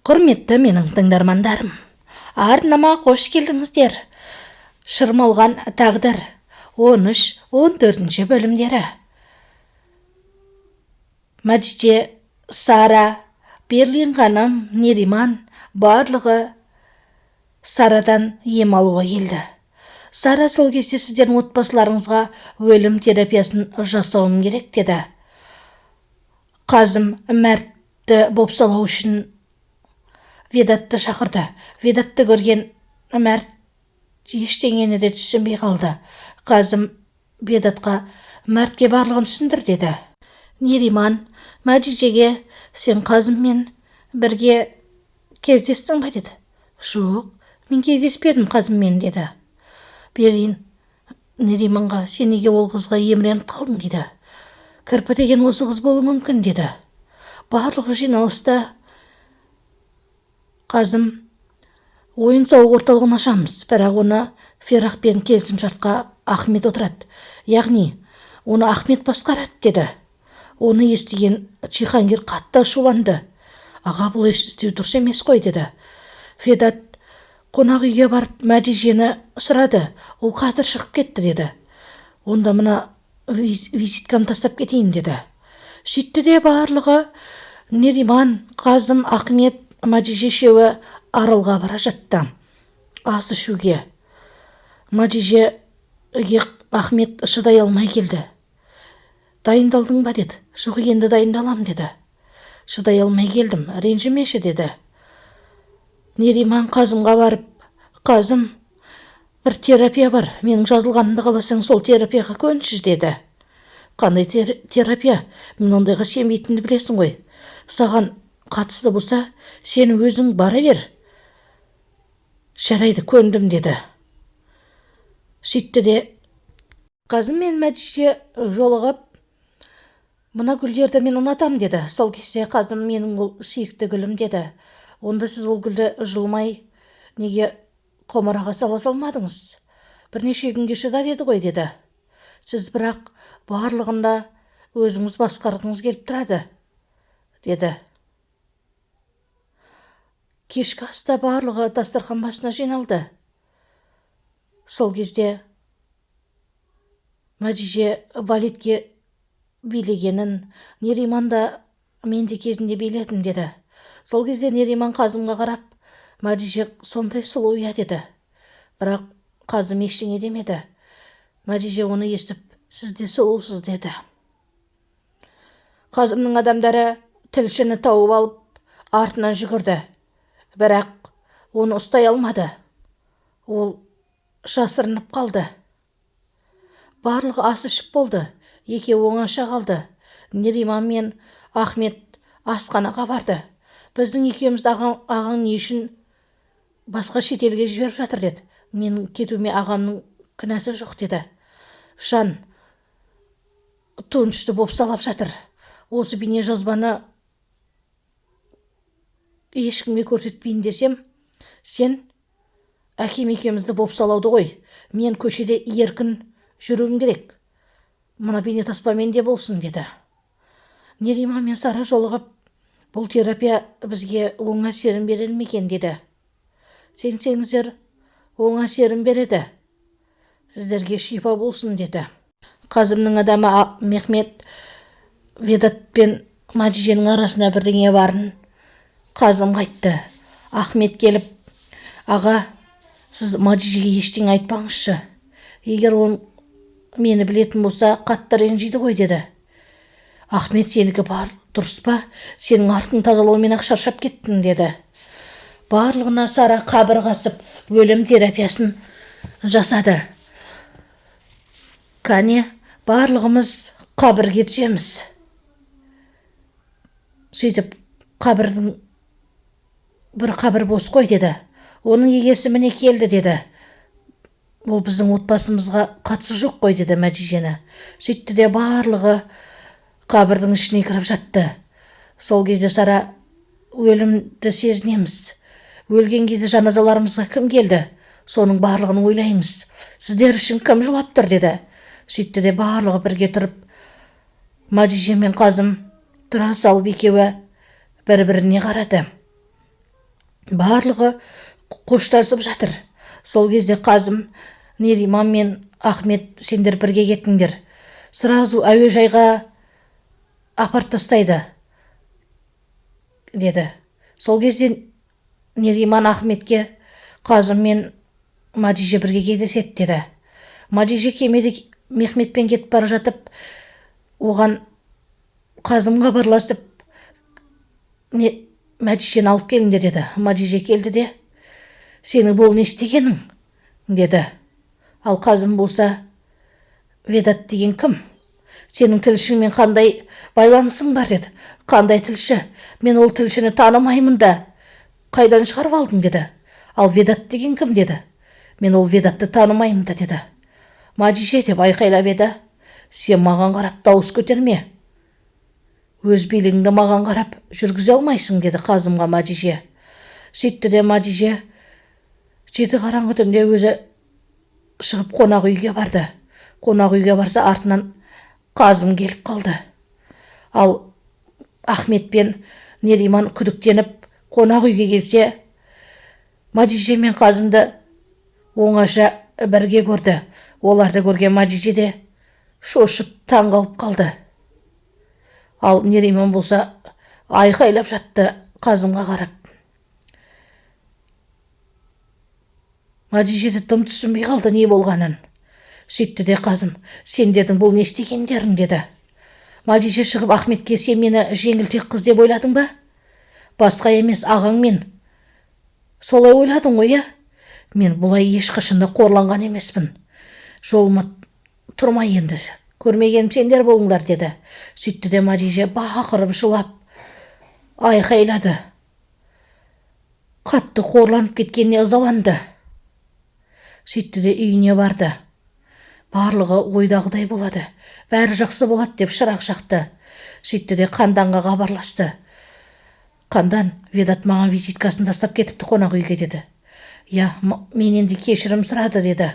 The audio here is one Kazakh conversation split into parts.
Құрметті менің тыңдармандарым, арнама қош келдіңіздер. Шырмалған тағдыр 13-14 бөлімдері. Мәжде, Сара, Берлин ханым, Нериман барлығы Сарадан ем алуға келді. Сара сол кезде сіздердің отбасыларыңызға өлім терапиясын жасауым керек деді. Қазым Мәртті бопсалау үшін Ведатты шақырды. Ведатты көрген Мәрт ештеңені де түсінбей қалды. Қазым Ведатқа Мәртке барлығын түсіндір деді. Нериман Мәжижеге сен Қазыммен бірге кездестің ба деді. Жоқ, мен кездеспедім Қазыммен деді. Берлин Нериманға сен неге ол қызға еміреніп қалдың деді. Кірпі деген осы қыз болуы мүмкін деді. Барлығы жиналыста Қазым ойын-сауық орталығын ашамыз, бірақ оны Ферахпен келісімшартқа Ахмет отырады. Яғни, оны Ахмет басқарады деді. Оны естіген Чихангир қатты ашуланды. Аға, бұл істеу дұрыс емес қой деді. Ведат қонақ үйге барып Мәжижені сұрады. Ол қазір шығып кетті деді. Онда мына визиткам тастап кетейін деді. Сөйтті де барлығы Нериман, Қазым, Ахмет, Мәжиже үшеуі аралға бара жатты. Ас ішуге. Мәжижеге Ахмет шыдай алмай келді. Дайындалдың ба деді. Жоқ, енді дайындалам деді. Шыдай алмай келдім, ренжімеші деді. Нериман Қазымға барып, Қазым, бір терапия бар, менің жазылғанымды қаласаң сол терапияға көнші деді. Қандай терапия? Мен ондайға сенбейтінді білесің ғой. Саған қатысты болса, сен өзің бара бер. Жарайды, көндім деді. Сөйтті де Қазым мен Мәжиже жолығып, мына гүлдерді мен ұнатам деді. Сол кезде Қазым менің ол сүйікті гүлім деді. Онда сіз ол гүлді жұлмай неге қомараға сала салмадыңыз? Бірнеше күнге шыдар еді ғой деді. Сіз бірақ барлығында өзіңіз басқарғыңыз келіп тұрады деді. Кешкі аста барлығы дастархан басына жиналды. Сол кезде Мәжиже балетке билегенін, Нериман да мен де кезінде биледім деді. Сол кезде Нериман Қазымға қарап, Мәжиже сондай сұлу деді. Бірақ Қазым ештеңе демеді. Мәжиже оны естіп, сіз де сұлусыз деді. Қазымның адамдары тілшіні тауып алып, артынан жүгірді. Бірақ оны ұстай алмады. Ол жасырынып қалды. Барлығы ас ішіп болды. Екеуі оңаша қалды. Нериман мен Ахмет асханаға барды. Біздің екеумізді ағаң не үшін басқа шетелге жіберіп жатыр деді. Менің кетуіме ағамның кінәсі жоқ деді. Жан тонышты бопсалап жатыр. Осы бейне жазбаны ешкімге көрсетпейін десем, сен әкем екеумізді бопсалауды ғой. Мен көшеде еркін жүруім керек. Мына бейне таспамен де болсын деді. Нериман мен Сара жолығып, бұл терапия бізге оң әсерін берер ме екен деді. Сенсеңіздер, оң әсерін береді. Сіздерге шипа болсын деді. Қазымның адамы Мехмет Ведат пен Мәжиженің арасына бірдеңе барын Қазым қайтты. Ахмет келіп, аға, сіз Мәжижеге ештеңе айтпаңызшы. Егер ол мені білетін болса, қатты ренжиді ғой деді. Ахмет, сенікі бар, дұрыс па? Сенің артың тазалаумен ақ шаршап кеттің деді. Барлығына Сара қабір қасып, өлім терапиясын жасады. Кәне, барлығымыз қабірге түсеміз. Сөйтіп, бір қабір бос қой деді. Оның егесі міне келді деді. Ол біздің отбасымызға қатысы жоқ қой деді Мәжижені. Сөйтті де барлығы қабірдің ішіне кіріп жатты. Сол кезде Сара, өлімді сезінеміз. Өлген кезде жаназаларымызға кім келді? Соның барлығын ойлаймыз. Сіздер үшін кім жылап тұр деді. Сөйтті де барлығы бірге тұрып, Мәжиже мен Қазым тұра салып екеуі бір-біріне қарады. барлығы қоштасып жатыр. Сол кезде Қазым, Нериман мен Ахмет, сендер бірге кеттіңдер. Сразу әуежайға апарып тастайды, деді. Сол кезде Нериман Ахметке Қазым мен Мадиже бірге кездеседі, деді. Мадиже кемеде Мехметпен кетіп бара жатып, оған Қазым хабарласып, Мадижені алып келіңдер, деді. Мадиже келді де, сенің бұл не істегенің, деді. Ал Қазым болса, Ведат деген кім? Сенің тілшіңмен қандай байланысың бар, деді. Қандай тілші? Мен ол тілшіні танымаймын да. Қайдан шығарып алдың, деді. Ал Ведат деген кім, деді. Мен ол Ведатты танымаймын да, деді. Мадиже деп айқайлап еді. Сен маған қарап дауыс көтерме. Өз билігіңді маған қарап жүргізе алмайсың, деді Қазымға Мадиже. Сөйтті де Мадиже жеті қараңғы түнде өзі шығып қонақ үйге барды. Қонақ үйге барса, артынан Қазым келіп қалды. Ал Ахмет пен Нериман күдіктеніп қонақ үйге келсе, Мадиже мен Қазымды оңаша бірге көрді. Оларды көрген Мадиже де шошып таң қалып қалды. Ал Нериман болса айқайлап жатты Қазымға қарап. Мадиже де тым түсінбей қалды не болғанын. Сөйтті де Қазым, сендердің бұл не істегендерің, деді. Мадиже шығып Ахметке, сен мені жеңілтек қыз деп ойладың ба? Басқа емес, ағаңмен. Солай ойладың ғой, Мен бұлай ешқашанда қорланған емеспін. Жолыма тұрмай енді. Көрмегенім сендер болыңдар, деді. Сөйтті де Мадиже бақырып жылап айқайлады. Қатты қорланып кеткеніне ызаланды. Сөйтті де үйіне барды. Барлығы ойдағыдай болады. Бәрі жақсы болады деп шырақ жақты. Сөйтті де Қанданға хабарласты. Қандан, Ведат маған визиткасын тастап кетіпті қонақ үйге, деді. Мен енді кешірім сұрады, деді.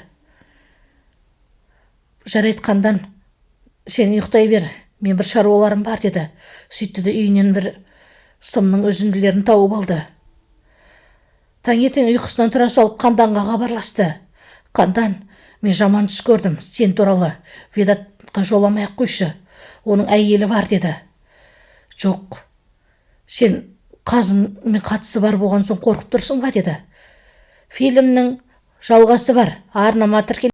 Жарайды Қандан, сен ұйықтай бер, мен бір шаруаларым бар, деді. Сөйтті де үйінен бір сымның үзінділерін тауып алды. Таңертең ұйқысынан тұра салып Қанданға хабарласты. Қандан, мен жаман түс көрдім сен туралы. Ведатқа жоламай-ақ қойшы, оның әйелі бар, деді. Жоқ, сен Қазыммен қатысы бар болған соң қорқып тұрсың ба, деді. Фильмнің жалғасы бар, арнама тіркел